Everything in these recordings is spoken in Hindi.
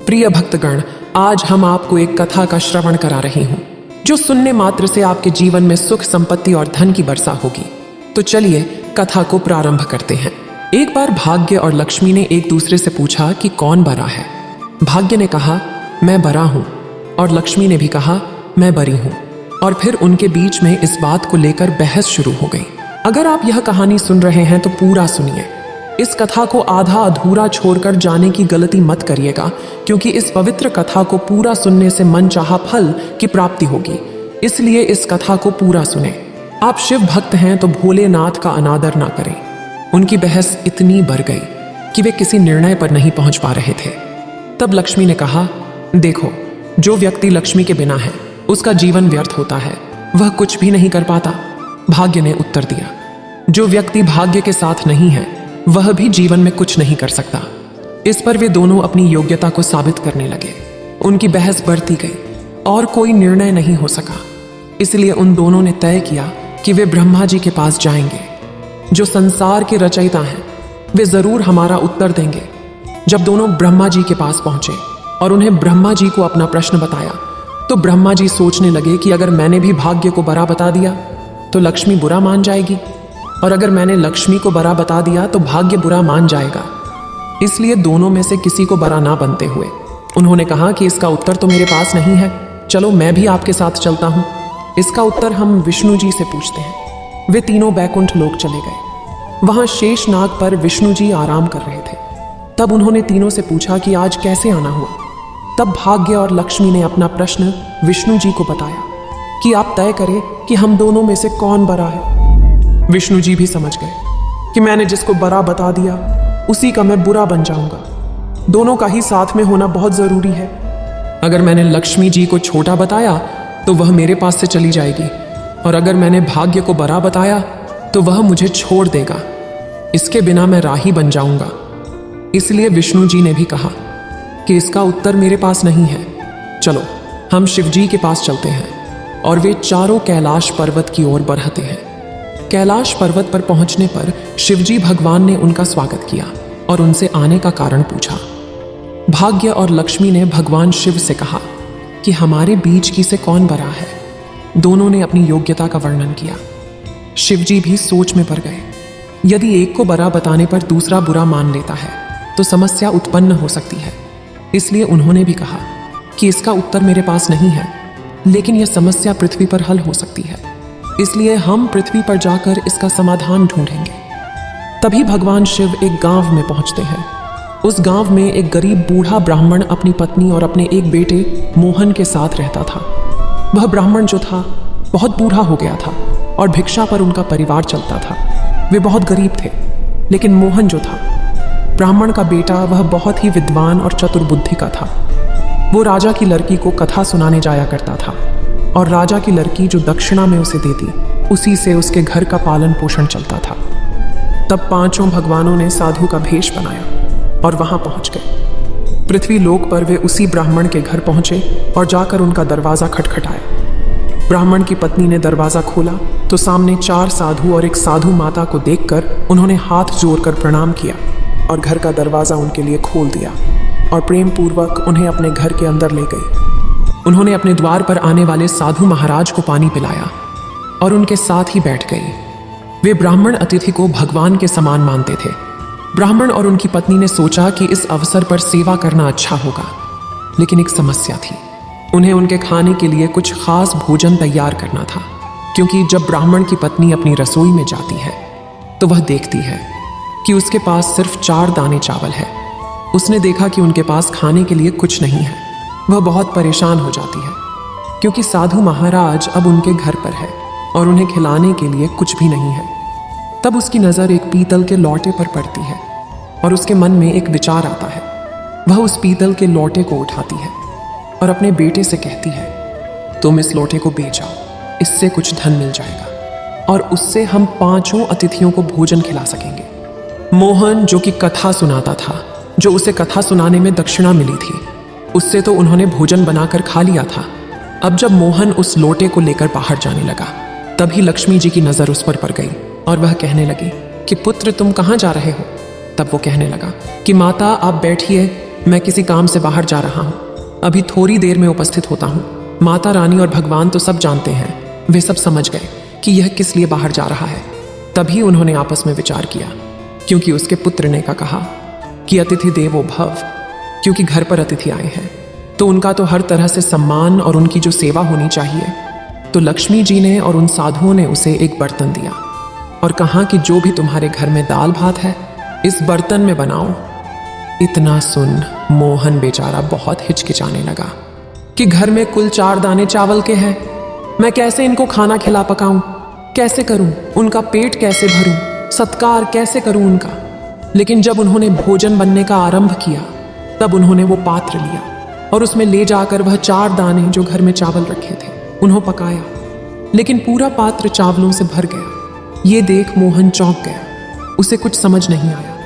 प्रिय भक्तगण, आज हम आपको एक कथा का श्रवण करा रही हूँ जो सुनने मात्र से आपके जीवन में सुख, संपत्ति और धन की वर्षा होगी। तो चलिए कथा को प्रारंभ करते हैं। एक बार भाग्य और लक्ष्मी ने एक दूसरे से पूछा कि कौन बड़ा है। भाग्य ने कहा मैं बड़ा हूँ और लक्ष्मी ने भी कहा मैं बड़ी हूँ। और फिर उनके बीच में इस बात को लेकर बहस शुरू हो गई। अगर आप यह कहानी सुन रहे हैं तो पूरा सुनिए। इस कथा को आधा अधूरा छोड़कर जाने की गलती मत करिएगा, क्योंकि इस पवित्र कथा को पूरा सुनने से मनचाहा फल की प्राप्ति होगी। इसलिए इस कथा को पूरा सुने। आप शिव भक्त हैं तो भोलेनाथ का अनादर ना करें। उनकी बहस इतनी बढ़ गई कि वे किसी निर्णय पर नहीं पहुंच पा रहे थे। तब लक्ष्मी ने कहा, देखो, जो व्यक्ति लक्ष्मी के बिना है उसका जीवन व्यर्थ होता है, वह कुछ भी नहीं कर पाता। भाग्य ने उत्तर दिया, जो व्यक्ति भाग्य के साथ नहीं है वह भी जीवन में कुछ नहीं कर सकता। इस पर वे दोनों अपनी योग्यता को साबित करने लगे। उनकी बहस बढ़ती गई और कोई निर्णय नहीं हो सका। इसलिए उन दोनों ने तय किया कि वे ब्रह्मा जी के पास जाएंगे, जो संसार के रचयिता हैं। वे जरूर हमारा उत्तर देंगे। जब दोनों ब्रह्मा जी के पास पहुंचे और उन्हें ब्रह्मा जी को अपना प्रश्न बताया, तो ब्रह्मा जी सोचने लगे कि अगर मैंने भी भाग्य को बड़ा बता दिया तो लक्ष्मी बुरा मान जाएगी, और अगर मैंने लक्ष्मी को बड़ा बता दिया तो भाग्य बुरा मान जाएगा। इसलिए दोनों में से किसी को बड़ा ना बनते हुए उन्होंने कहा कि इसका उत्तर तो मेरे पास नहीं है, चलो मैं भी आपके साथ चलता हूँ। इसका उत्तर हम विष्णु जी से पूछते हैं। वे तीनों बैकुंठ लोक चले गए। वहां शेषनाग पर विष्णु जी आराम कर रहे थे। तब उन्होंने तीनों से पूछा कि आज कैसे आना हुआ। तब भाग्य और लक्ष्मी ने अपना प्रश्न विष्णु जी को बताया कि आप तय करें कि हम दोनों में से कौन बड़ा है। विष्णु जी भी समझ गए कि मैंने जिसको बड़ा बता दिया उसी का मैं बुरा बन जाऊंगा। दोनों का ही साथ में होना बहुत जरूरी है। अगर मैंने लक्ष्मी जी को छोटा बताया तो वह मेरे पास से चली जाएगी, और अगर मैंने भाग्य को बड़ा बताया तो वह मुझे छोड़ देगा। इसके बिना मैं राही बन जाऊंगा। इसलिए विष्णु जी ने भी कहा कि इसका उत्तर मेरे पास नहीं है, चलो हम शिव जी के पास चलते हैं। और वे चारों कैलाश पर्वत की ओर बढ़ते हैं। कैलाश पर्वत पर पहुंचने पर शिवजी भगवान ने उनका स्वागत किया और उनसे आने का कारण पूछा। भाग्य और लक्ष्मी ने भगवान शिव से कहा कि हमारे बीच की से कौन बड़ा है। दोनों ने अपनी योग्यता का वर्णन किया। शिवजी भी सोच में पड़ गए। यदि एक को बड़ा बताने पर दूसरा बुरा मान लेता है तो समस्या उत्पन्न हो सकती है। इसलिए उन्होंने भी कहा कि इसका उत्तर मेरे पास नहीं है, लेकिन यह समस्या पृथ्वी पर हल हो सकती है। इसलिए हम पृथ्वी पर जाकर इसका समाधान ढूंढेंगे। तभी भगवान शिव एक गांव में पहुंचते हैं। उस गांव में एक गरीब बूढ़ा ब्राह्मण अपनी पत्नी और अपने एक बेटे मोहन के साथ रहता था। वह ब्राह्मण जो था बहुत बूढ़ा हो गया था और भिक्षा पर उनका परिवार चलता था। वे बहुत गरीब थे, लेकिन मोहन जो था ब्राह्मण का बेटा, वह बहुत ही विद्वान और चतुर बुद्धि का था। वो राजा की लड़की को कथा सुनाने जाया करता था, और राजा की लड़की जो दक्षिणा में उसे देती, उसी से उसके घर का पालन पोषण चलता था। तब पांचों भगवानों ने साधु का भेष बनाया और वहां पहुंच गए। पृथ्वी लोक पर वे उसी ब्राह्मण के घर पहुंचे और जाकर उनका दरवाजा खटखटाया। ब्राह्मण की पत्नी ने दरवाजा खोला तो सामने 4 साधु और एक साधु माता को देखकर उन्होंने हाथ जोड़कर प्रणाम किया और घर का दरवाजा उनके लिए खोल दिया और प्रेम पूर्वक उन्हें अपने घर के अंदर ले गए। उन्होंने अपने द्वार पर आने वाले साधु महाराज को पानी पिलाया और उनके साथ ही बैठ गई। वे ब्राह्मण अतिथि को भगवान के समान मानते थे। ब्राह्मण और उनकी पत्नी ने सोचा कि इस अवसर पर सेवा करना अच्छा होगा, लेकिन एक समस्या थी। उन्हें उनके खाने के लिए कुछ खास भोजन तैयार करना था, क्योंकि जब ब्राह्मण की पत्नी अपनी रसोई में जाती है तो वह देखती है कि उसके पास सिर्फ 4 दाने चावल है। उसने देखा कि उनके पास खाने के लिए कुछ नहीं है। वह बहुत परेशान हो जाती है, क्योंकि साधु महाराज अब उनके घर पर है और उन्हें खिलाने के लिए कुछ भी नहीं है। तब उसकी नज़र एक पीतल के लौटे पर पड़ती है और उसके मन में एक विचार आता है। वह उस पीतल के लौटे को उठाती है और अपने बेटे से कहती है, तुम इस लौटे को बेच आओ, इससे कुछ धन मिल जाएगा और उससे हम 5 अतिथियों को भोजन खिला सकेंगे। मोहन, जो कि कथा सुनाता था, जो उसे कथा सुनाने में दक्षिणा मिली थी, उससे तो उन्होंने भोजन बनाकर खा लिया था। अब जब मोहन उस लोटे को लेकर बाहर जाने लगा, तभी लक्ष्मी जी की नजर उस पर पड़ गई और वह कहने लगी कि पुत्र, तुम कहाँ जा रहे हो। तब वो कहने लगा कि माता, आप बैठिए, मैं किसी काम से बाहर जा रहा हूँ, अभी थोड़ी देर में उपस्थित होता हूँ। माता रानी और भगवान तो सब जानते हैं। वे सब समझ गए कि यह किस लिए बाहर जा रहा है। तभी उन्होंने आपस में विचार किया, क्योंकि उसके पुत्र ने कहा कि अतिथि देवो भव, क्योंकि घर पर अतिथि आए हैं तो उनका तो हर तरह से सम्मान और उनकी जो सेवा होनी चाहिए। तो लक्ष्मी जी ने और उन साधुओं ने उसे एक बर्तन दिया और कहा कि जो भी तुम्हारे घर में दाल भात है इस बर्तन में बनाओ। इतना सुन मोहन बेचारा बहुत हिचकिचाने लगा कि घर में कुल 4 दाने चावल के हैं, मैं कैसे इनको खाना खिला पकाऊं, कैसे करूं, उनका पेट कैसे भरूं, सत्कार कैसे करूं उनका। लेकिन जब उन्होंने भोजन बनने का आरंभ किया तब उन्होंने वो पात्र लिया और उसमें ले जाकर वह 4 दाने जो घर में चावल रखे थे उन्हों पकाया, लेकिन पूरा पात्र चावलों से भर गया। ये देख मोहन चौंक गया, उसे कुछ समझ नहीं आया,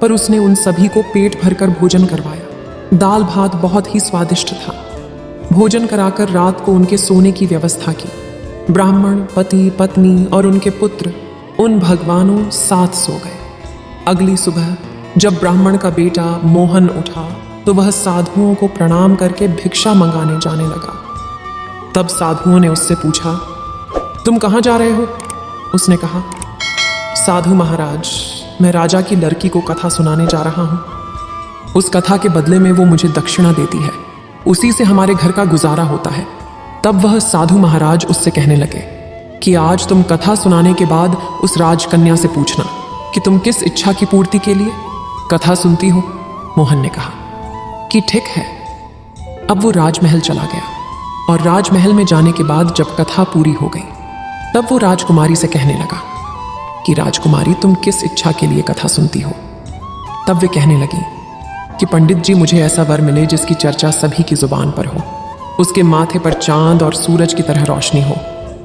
पर उसने उन सभी को पेट भरकर भोजन करवाया। दाल भात बहुत ही स्वादिष्ट था। भोजन कराकर रात को उनके सोने की व्यवस्था की। ब्राह्मण, पति, पत्नी और उनके पुत्र उन भगवानों साथ सो गए। अगली सुबह जब ब्राह्मण का बेटा मोहन उठा तो वह साधुओं को प्रणाम करके भिक्षा मंगाने जाने लगा। तब साधुओं ने उससे पूछा, तुम कहाँ जा रहे हो? उसने कहा, साधु महाराज, मैं राजा की लड़की को कथा सुनाने जा रहा हूँ। उस कथा के बदले में वो मुझे दक्षिणा देती है, उसी से हमारे घर का गुजारा होता है। तब वह साधु महाराज उससे कहने लगे कि आज तुम कथा सुनाने के बाद उस राजकन्या से पूछना कि तुम किस इच्छा की पूर्ति के लिए कथा सुनती हो। मोहन ने कहा कि ठीक है। अब वो राजमहल चला गया और राजमहल में जाने के बाद जब कथा पूरी हो गई तब वो राजकुमारी से कहने लगा कि राजकुमारी, तुम किस इच्छा के लिए कथा सुनती हो? तब वे कहने लगी कि पंडित जी, मुझे ऐसा वर मिले जिसकी चर्चा सभी की जुबान पर हो, उसके माथे पर चांद और सूरज की तरह रोशनी हो,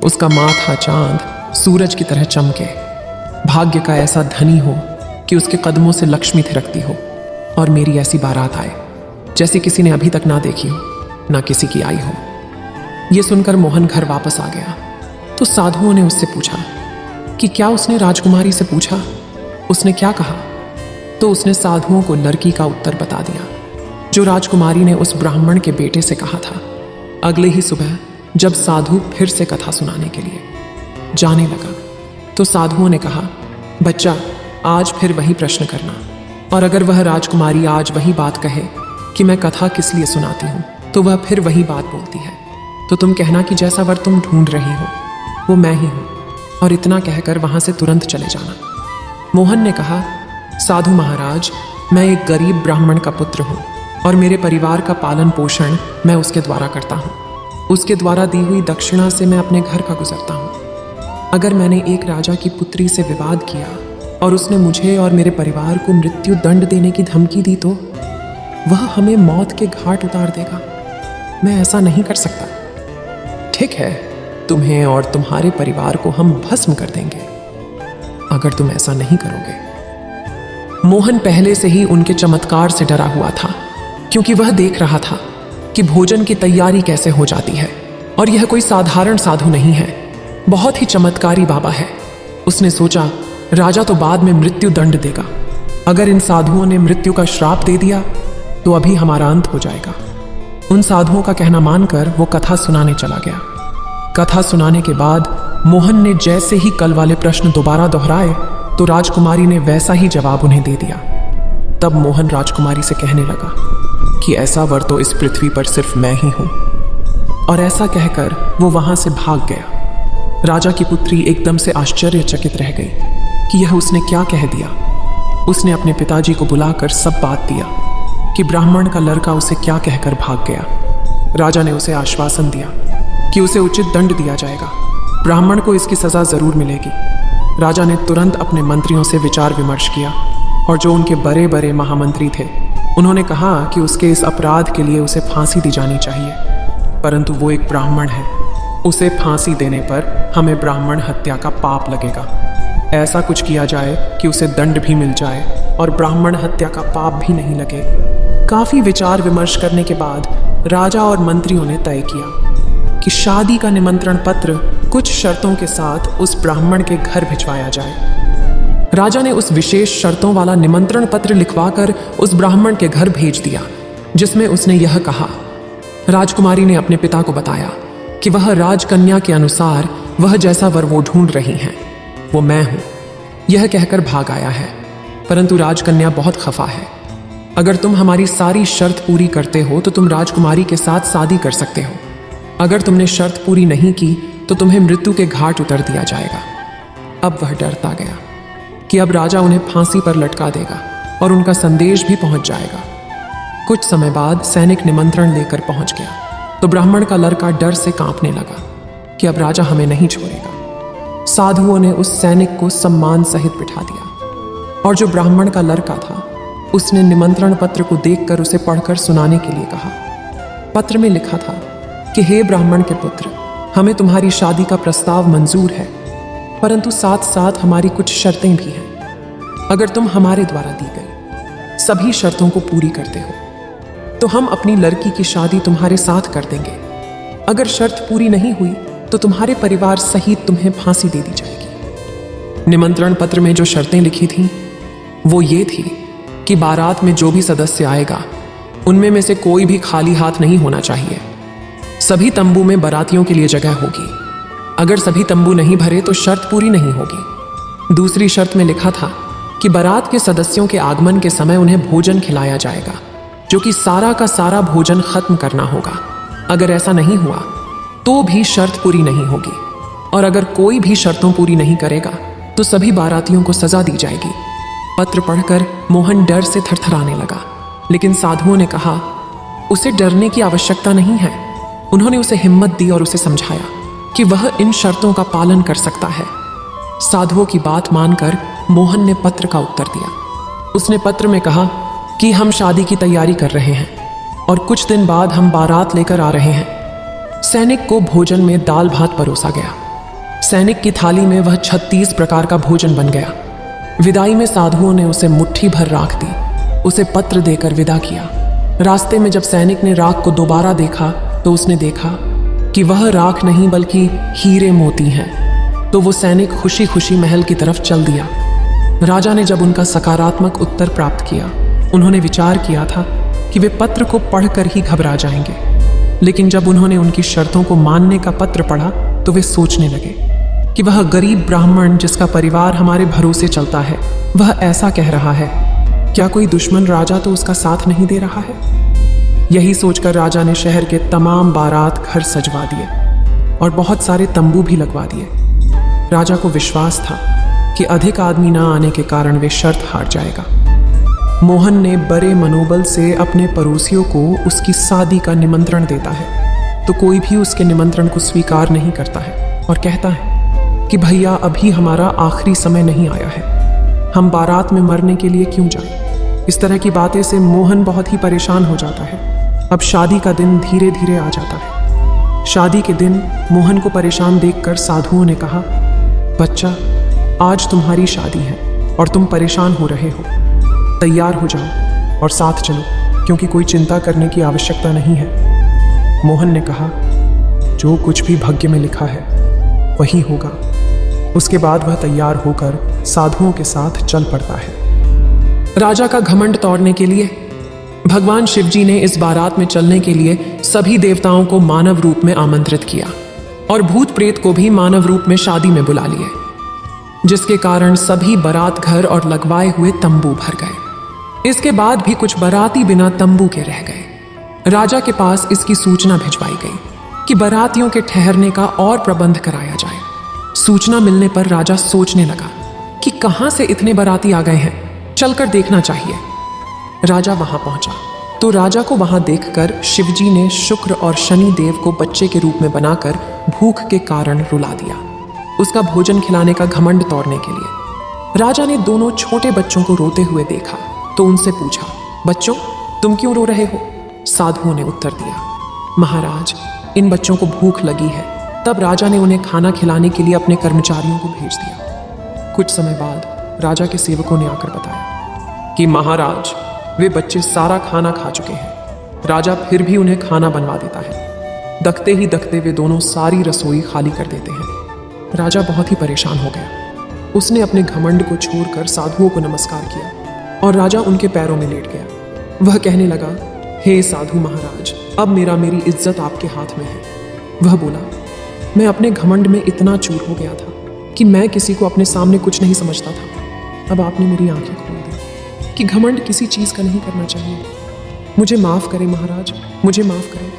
उसका माथा चांद सूरज की तरह चमके, भाग्य का ऐसा धनी हो कि उसके कदमों से लक्ष्मी थिरकती हो, और मेरी ऐसी बारात आए जैसी किसी ने अभी तक ना देखी हो, ना किसी की आई हो। ये सुनकर मोहन घर वापस आ गया तो साधुओं ने उससे पूछा कि क्या उसने राजकुमारी से पूछा, उसने क्या कहा? तो उसने साधुओं को लड़की का उत्तर बता दिया जो राजकुमारी ने उस ब्राह्मण के बेटे से कहा था। अगले ही सुबह जब साधु फिर से कथा सुनाने के लिए जाने लगा तो साधुओं ने कहा, बच्चा, आज फिर वही प्रश्न करना, और अगर वह राजकुमारी आज वही बात कहे कि मैं कथा किस लिए सुनाती हूँ तो वह फिर वही बात बोलती है, तो तुम कहना कि जैसा वर तुम ढूंढ रही हो वो मैं ही हूँ, और इतना कहकर वहां से तुरंत चले जाना। मोहन ने कहा, साधु महाराज, मैं एक गरीब ब्राह्मण का पुत्र हूँ और मेरे परिवार का पालन पोषण मैं उसके द्वारा करता हूँ। उसके द्वारा दी हुई दक्षिणा से मैं अपने घर का गुजरता हूँ। अगर मैंने एक राजा की पुत्री से विवाद किया और उसने मुझे और मेरे परिवार को मृत्यु दंड देने की धमकी दी तो वह हमें मौत के घाट उतार देगा। मैं ऐसा नहीं कर सकता। ठीक है, तुम्हें और तुम्हारे परिवार को हम भस्म कर देंगे अगर तुम ऐसा नहीं करोगे। मोहन पहले से ही उनके चमत्कार से डरा हुआ था, क्योंकि वह देख रहा था कि भोजन की तैयारी कैसे हो जाती है, और यह कोई साधारण साधु नहीं है, बहुत ही चमत्कारी बाबा है। उसने सोचा, राजा तो बाद में मृत्यु दंड देगा, अगर इन साधुओं ने मृत्यु का श्राप दे दिया तो अभी हमारा अंत हो जाएगा। उन साधुओं का कहना मानकर वो कथा सुनाने चला गया। कथा सुनाने के बाद मोहन ने जैसे ही कल वाले प्रश्न दोबारा दोहराए तो राजकुमारी ने वैसा ही जवाब उन्हें दे दिया। तब मोहन राजकुमारी से कहने लगा कि ऐसा वर तो इस पृथ्वी पर सिर्फ मैं ही हूं, और ऐसा कहकर वो वहां से भाग गया। राजा की पुत्री एकदम से आश्चर्यचकित रह गई कि यह उसने क्या कह दिया। उसने अपने पिताजी को बुलाकर सब बात दिया कि ब्राह्मण का लड़का उसे क्या कहकर भाग गया। राजा ने उसे आश्वासन दिया कि उसे उचित दंड दिया जाएगा, ब्राह्मण को इसकी सजा जरूर मिलेगी। राजा ने तुरंत अपने मंत्रियों से विचार विमर्श किया, और जो उनके बड़े बड़े महामंत्री थे उन्होंने कहा कि उसके इस अपराध के लिए उसे फांसी दी जानी चाहिए, परंतु वो एक ब्राह्मण है, उसे फांसी देने पर हमें ब्राह्मण हत्या का पाप लगेगा। ऐसा कुछ किया जाए कि उसे दंड भी मिल जाए और ब्राह्मण हत्या का पाप भी नहीं लगे। काफी विचार विमर्श करने के बाद राजा और मंत्रियों ने तय किया कि शादी का निमंत्रण पत्र कुछ शर्तों के साथ उस ब्राह्मण के घर भिजवाया जाए। राजा ने उस विशेष शर्तों वाला निमंत्रण पत्र लिखवाकर उस ब्राह्मण के घर भेज दिया, जिसमें उसने यह कहा। राजकुमारी ने अपने पिता को बताया कि वह राजकन्या के अनुसार वह जैसा वर वो ढूंढ रही हैं, वो मैं हूं। यह कहकर भाग आया है, परंतु राजकन्या बहुत खफा है। अगर तुम हमारी सारी शर्त पूरी करते हो तो तुम राजकुमारी के साथ शादी कर सकते हो। अगर तुमने शर्त पूरी नहीं की तो तुम्हें मृत्यु के घाट उतर दिया जाएगा। अब वह डरता गया कि अब राजा उन्हें फांसी पर लटका देगा और उनका संदेश भी पहुंच जाएगा। कुछ समय बाद सैनिक निमंत्रण लेकर पहुंच गया तो ब्राह्मण का लड़का डर से कांपने लगा कि अब राजा हमें नहीं छोड़ेगा। साधुओं ने उस सैनिक को सम्मान सहित बिठा दिया और जो ब्राह्मण का लड़का था उसने निमंत्रण पत्र को देखकर उसे पढ़कर सुनाने के लिए कहा। पत्र में लिखा था कि हे ब्राह्मण के पुत्र, हमें तुम्हारी शादी का प्रस्ताव मंजूर है, परंतु साथ साथ हमारी कुछ शर्तें भी हैं। अगर तुम हमारे द्वारा दी गई सभी शर्तों को पूरी करते हो तो हम अपनी लड़की की शादी तुम्हारे साथ कर देंगे। अगर शर्त पूरी नहीं हुई तो तुम्हारे परिवार सहित तुम्हें फांसी दे दी जाएगी। निमंत्रण पत्र में जो शर्तें लिखी थीं वो ये थी कि बारात में जो भी सदस्य आएगा उनमें में से कोई भी खाली हाथ नहीं होना चाहिए। सभी तंबू में बारातियों के लिए जगह होगी। अगर सभी तंबू नहीं भरे तो शर्त पूरी नहीं होगी। दूसरी शर्त में लिखा था कि बारात के सदस्यों के आगमन के समय उन्हें भोजन खिलाया जाएगा, जो कि सारा का सारा भोजन खत्म करना होगा। अगर ऐसा नहीं हुआ तो भी शर्त पूरी नहीं होगी, और अगर कोई भी शर्तों पूरी नहीं करेगा तो सभी बारातियों को सजा दी जाएगी। पत्र पढ़कर मोहन डर से थरथराने लगा, लेकिन साधुओं ने कहा उसे डरने की आवश्यकता नहीं है। उन्होंने उसे हिम्मत दी और उसे समझाया कि वह इन शर्तों का पालन कर सकता है। साधुओं की बात मानकर मोहन ने पत्र का उत्तर दिया। उसने पत्र में कहा कि हम शादी की तैयारी कर रहे हैं और कुछ दिन बाद हम बारात लेकर आ रहे हैं। सैनिक को भोजन में दाल भात परोसा गया। सैनिक की थाली में वह 36 प्रकार का भोजन बन गया। विदाई में साधुओं ने उसे मुट्ठी भर राख दी, उसे पत्र देकर विदा किया। रास्ते में जब सैनिक ने राख को दोबारा देखा तो उसने देखा कि वह राख नहीं बल्कि हीरे मोती हैं। तो वो सैनिक खुशी खुशी महल की तरफ चल दिया। राजा ने जब उनका सकारात्मक उत्तर प्राप्त किया, उन्होंने विचार किया था कि वे पत्र को पढ़कर ही घबरा जाएंगे, लेकिन जब उन्होंने उनकी शर्तों को मानने का पत्र पढ़ा तो वे सोचने लगे कि वह गरीब ब्राह्मण जिसका परिवार हमारे भरोसे चलता है, वह ऐसा कह रहा है, क्या कोई दुश्मन राजा तो उसका साथ नहीं दे रहा है? यही सोचकर राजा ने शहर के तमाम बारात घर सजवा दिए और बहुत सारे तंबू भी लगवा दिए। राजा को विश्वास था कि अधिक आदमी न आने के कारण वे शर्त हार जाएगा। मोहन ने बड़े मनोबल से अपने पड़ोसियों को उसकी शादी का निमंत्रण देता है, तो कोई भी उसके निमंत्रण को स्वीकार नहीं करता है और कहता है कि भैया अभी हमारा आखिरी समय नहीं आया है, हम बारात में मरने के लिए क्यों जाएं? इस तरह की बातें से मोहन बहुत ही परेशान हो जाता है। अब शादी का दिन धीरे धीरे आ जाता है। शादी के दिन मोहन को परेशान देखकर साधुओं ने कहा, बच्चा, आज तुम्हारी शादी है और तुम परेशान हो रहे हो। तैयार हो जाओ और साथ चलो, क्योंकि कोई चिंता करने की आवश्यकता नहीं है। मोहन ने कहा, जो कुछ भी भाग्य में लिखा है वही होगा। उसके बाद वह तैयार होकर साधुओं के साथ चल पड़ता है। राजा का घमंड तोड़ने के लिए भगवान शिवजी ने इस बारात में चलने के लिए सभी देवताओं को मानव रूप में आमंत्रित किया और भूत प्रेत को भी मानव रूप में शादी में बुला लिए, जिसके कारण सभी बारात घर और लगवाए हुए तंबू भर गए। इसके बाद भी कुछ बाराती बिना तंबू के रह गए। राजा के पास इसकी सूचना भिजवाई गई कि बारातियों के ठहरने का और प्रबंध कराया जाए। सूचना मिलने पर राजा सोचने लगा कि कहां से इतने बाराती आ गए हैं, चलकर देखना चाहिए। राजा वहां पहुंचा तो राजा को वहां देखकर शिवजी ने शुक्र और शनि देव को बच्चे के रूप में बनाकर भूख के कारण रुला दिया, उसका भोजन खिलाने का घमंड तोड़ने के लिए। राजा ने दोनों छोटे बच्चों को रोते हुए देखा तो उनसे पूछा, बच्चों, तुम क्यों रो रहे हो? साधुओं ने उत्तर दिया, महाराज, इन बच्चों को भूख लगी है। तब राजा ने उन्हें खाना खिलाने के लिए अपने कर्मचारियों को भेज दिया। कुछ समय बाद राजा के सेवकों ने आकर बताया कि महाराज, वे बच्चे सारा खाना खा चुके हैं। राजा फिर भी उन्हें खाना बनवा देता है। दखते ही दखते वे दोनों सारी रसोई खाली कर देते हैं। राजा बहुत ही परेशान हो गया। उसने अपने घमंड को छोड़कर साधुओं को नमस्कार किया और राजा उनके पैरों में लेट गया। वह कहने लगा, हे साधु महाराज, अब मेरी इज्जत आपके हाथ में है। वह बोला, मैं अपने घमंड में इतना चूर हो गया था कि मैं किसी को अपने सामने कुछ नहीं समझता था। अब आपने मेरी आंखें खोल दी कि घमंड किसी चीज का नहीं करना चाहिए। मुझे माफ करें महाराज, मुझे माफ करें।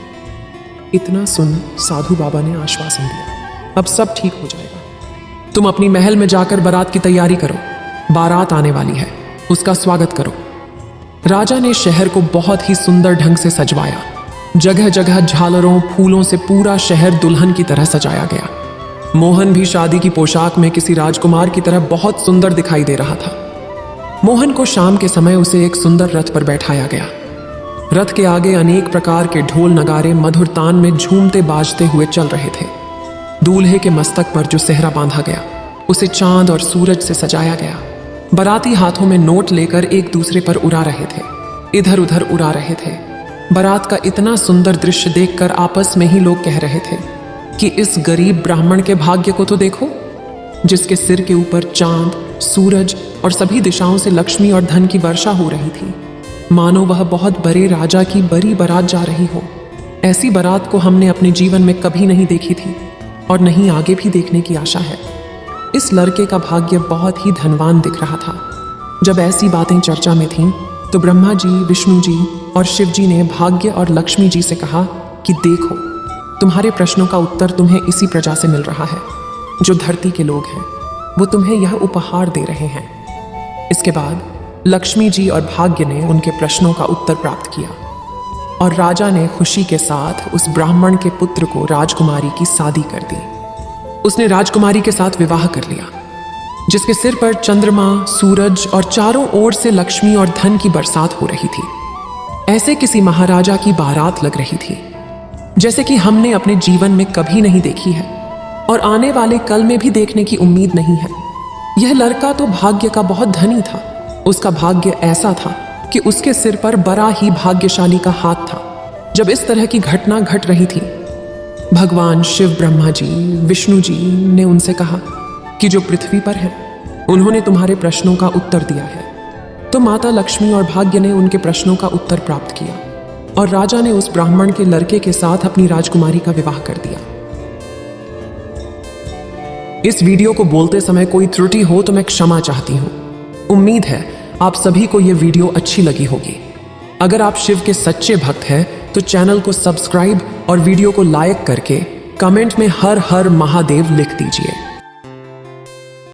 इतना सुन साधु बाबा ने आश्वासन दिया, अब सब ठीक हो जाएगा। तुम अपनी महल में जाकर बारात की तैयारी करो, बारात आने वाली है, उसका स्वागत करो। राजा ने शहर को बहुत ही सुंदर ढंग से सजवाया। जगह जगह झालरों फूलों से पूरा शहर दुल्हन की तरह सजाया गया। मोहन भी शादी की पोशाक में किसी राजकुमार की तरह बहुत सुंदर दिखाई दे रहा था। मोहन को शाम के समय उसे एक सुंदर रथ पर बैठाया गया। रथ के आगे अनेक प्रकार के ढोल नगारे मधुर तान में झूमते बाजते हुए चल रहे थे। दूल्हे के मस्तक पर जो सेहरा बांधा गया उसे चांद और सूरज से सजाया गया। बाराती हाथों में नोट लेकर एक दूसरे पर उड़ा रहे थे, इधर उधर उड़ा रहे थे। बारात का इतना सुंदर दृश्य देखकर आपस में ही लोग कह रहे थे कि इस गरीब ब्राह्मण के भाग्य को तो देखो, जिसके सिर के ऊपर चांद, सूरज और सभी दिशाओं से लक्ष्मी और धन की वर्षा हो रही थी, मानो वह बहुत बड़े राजा की बड़ी बारात जा रही हो। ऐसी बारात को हमने अपने जीवन में कभी नहीं देखी थी और नहीं आगे भी देखने की आशा है। इस लड़के का भाग्य बहुत ही धनवान दिख रहा था। जब ऐसी बातें चर्चा में थीं, तो ब्रह्मा जी, विष्णु जी और शिव जी ने भाग्य और लक्ष्मी जी से कहा कि देखो, तुम्हारे प्रश्नों का उत्तर तुम्हें इसी प्रजा से मिल रहा है। जो धरती के लोग हैं वो तुम्हें यह उपहार दे रहे हैं। इसके बाद लक्ष्मी जी और भाग्य ने उनके प्रश्नों का उत्तर प्राप्त किया और राजा ने खुशी के साथ उस ब्राह्मण के पुत्र को राजकुमारी की शादी कर दी। उसने राजकुमारी के साथ विवाह कर लिया, जिसके सिर पर चंद्रमा, सूरज और चारों ओर से लक्ष्मी और धन की बरसात हो रही थी। ऐसे किसी महाराजा की बारात लग रही थी जैसे कि हमने अपने जीवन में कभी नहीं देखी है और आने वाले कल में भी देखने की उम्मीद नहीं है। यह लड़का तो भाग्य का बहुत धनी था। उसका भाग्य ऐसा था कि उसके सिर पर बड़ा ही भाग्यशाली का हाथ था। जब इस तरह की घटना घट रही थी, भगवान शिव, ब्रह्मा जी, विष्णु जी ने उनसे कहा कि जो पृथ्वी पर है उन्होंने तुम्हारे प्रश्नों का उत्तर दिया है। तो माता लक्ष्मी और भाग्य ने उनके प्रश्नों का उत्तर प्राप्त किया और राजा ने उस ब्राह्मण के लड़के के साथ अपनी राजकुमारी का विवाह कर दिया। इस वीडियो को बोलते समय कोई त्रुटि हो तो मैं क्षमा चाहती हूँ। उम्मीद है आप सभी को यह वीडियो अच्छी लगी होगी। अगर आप शिव के सच्चे भक्त हैं तो चैनल को सब्सक्राइब और वीडियो को लाइक करके कमेंट में हर हर महादेव लिख दीजिए।